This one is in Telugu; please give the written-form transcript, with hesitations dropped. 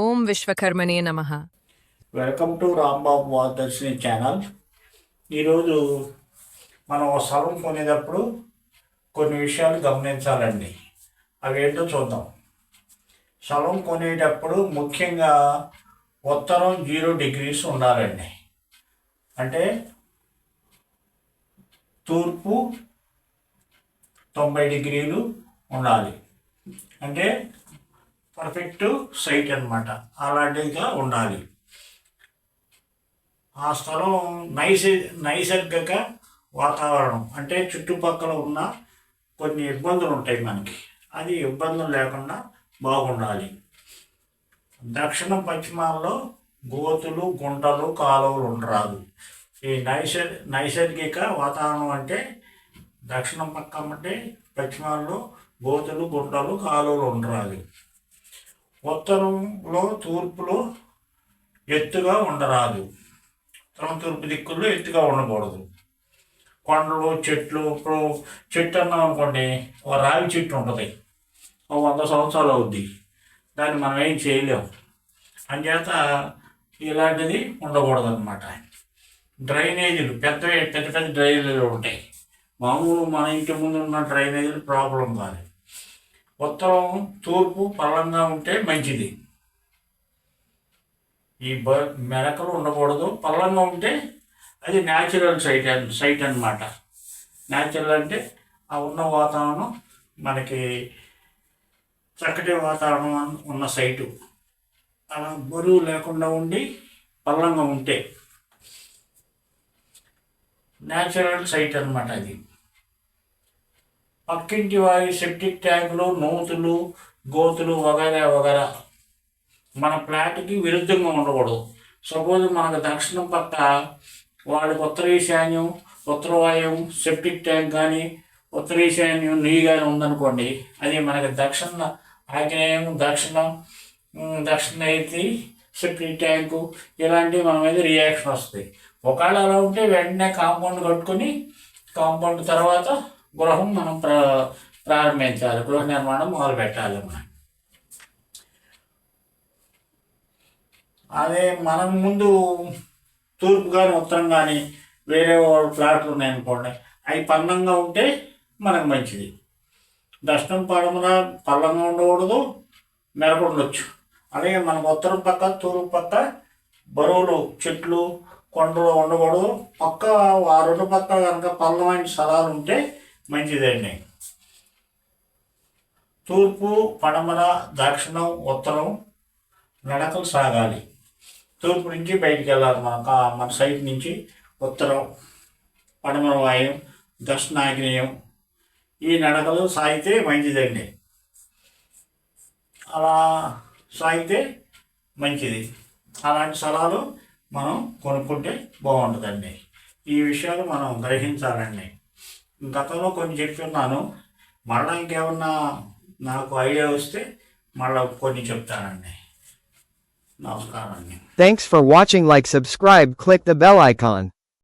ఓం విశ్వకర్మణే నమః. Welcome to Rambabu Vardarshini channel. ఈరోజు మనం ఒక స్థలం కొనేటప్పుడు కొన్ని విషయాలు గమనించాలండి. అవి ఏంటో చూద్దాం. స్థలం కొనేటప్పుడు ముఖ్యంగా ఉత్తరం 0 degrees ఉండాలండి. అంటే తూర్పు 90 degrees ఉండాలి. అంటే పర్ఫెక్ట్ సైట్ అన్నమాట. అలాంటిగా ఉండాలి. ఆ స్థలం నైసర్గిక వాతావరణం అంటే చుట్టుపక్కల ఉన్న కొన్ని ఇబ్బందులు ఉంటాయి మనకి, అది ఇబ్బందులు లేకుండా బాగుండాలి. దక్షిణ పశ్చిమాల్లో గోతులు, గుంటలు, కాలువలు ఉండరాదు. ఈ నైసర్గిక వాతావరణం అంటే దక్షిణం పక్క అంటే పశ్చిమాల్లో గోతులు, గుంటలు, కాలువలు ఉండరాదు. ఉత్తరంలో, తూర్పులో ఎత్తుగా ఉండరాదు. ఉత్తరం తూర్పు దిక్కుల్లో ఎత్తుగా ఉండకూడదు. కొండలు, చెట్లు, ఇప్పుడు చెట్టు అన్నాం అనుకోండి, ఒక రావి చెట్టు ఉంటుంది, ఒక 100 సంవత్సరాలు అవుద్ది, దాన్ని మనం ఏం చేయలేము. అంచేత ఇలాంటిది ఉండకూడదు అనమాట. డ్రైనేజీలు పెద్ద పెద్ద డ్రైనేజీలు ఉంటాయి. మామూలు మన ఇంటి ముందు ఉన్న డ్రైనేజీలు ప్రాబ్లం కాదు. ఉత్తరం తూర్పు పల్లంగా ఉంటే మంచిది. ఈ మెరకలు ఉండకూడదు. పల్లంగా ఉంటే అది న్యాచురల్ సైట్ అన్నమాట. న్యాచురల్ అంటే ఆ ఉన్న వాతావరణం మనకి చక్కటి వాతావరణం ఉన్న సైటు. అలా బరువు లేకుండా ఉండి పల్లంగా ఉంటే న్యాచురల్ సైట్ అన్నమాట అది. పక్కింటి వారి సెప్టిక్ ట్యాంకులు, నూతులు, గోతులు వగైరా మన ఫ్లాట్కి విరుద్ధంగా ఉండకూడదు. సపోజ్ మనకు దక్షిణం పక్క వాళ్ళకి ఉత్తర ఈశాన్యం, ఉత్తర వాయువు సెప్టిక్ ట్యాంక్ కానీ ఉత్తర ఈశాన్యం నీరు కానీ ఉందనుకోండి, అది మనకి దక్షిణ ఆగ్నేయం, దక్షిణ అయితే సెప్టిక్ ట్యాంకు ఇలాంటివి మన మీద రియాక్షన్ వస్తాయి. ఒకవేళ అలా ఉంటే వెంటనే కాంపౌండ్ కట్టుకొని కాంపౌండ్ తర్వాత గృహం మనం ప్రారంభించాలి, గృహ నిర్మాణం మొదలు పెట్టాలి మనం. అదే మనం ముందు తూర్పు కానీ ఉత్తరం కానీ వేరే వాళ్ళ ఫ్లాట్లు ఉన్నాయనుకోండి, అవి పల్లంగా ఉంటే మనకు మంచిది. దక్షిణం పడమర పల్లంగా ఉండకూడదు, మెరక ఉండొచ్చు. అలాగే మనకు ఉత్తరం పక్క, తూర్పు పక్క బరువులు, చెట్లు, కొండలు ఉండకూడదు. పక్క ఆ రెండు పక్క కనుక పల్లమైన స్థలాలు ఉంటే మంచిదండి. తూర్పు, పడమర, దక్షిణం, ఉత్తరం నడకలు సాగాలి. తూర్పు నుంచి బయటికి వెళ్ళాలి మన సైడ్ నుంచి. ఉత్తరం, పడమర వాయువు, దక్షిణాగ్నేయం ఈ నడకలు సాగితే మంచిదండి. అలా సాగితే మంచిది. అలాంటి స్థలాలు మనం కొనుక్కుంటే బాగుంటుందండి. ఈ విషయాలు మనం గ్రహించాలండి. గతంలో కొన్ని చెప్తున్నాను, మళ్ళీ ఇంకేమన్నా నాకు ఐడియా వస్తే మళ్ళీ కొన్ని చెప్తానండి. నమస్కారం అండి. Thanks for watching. Like, subscribe, click the bell icon.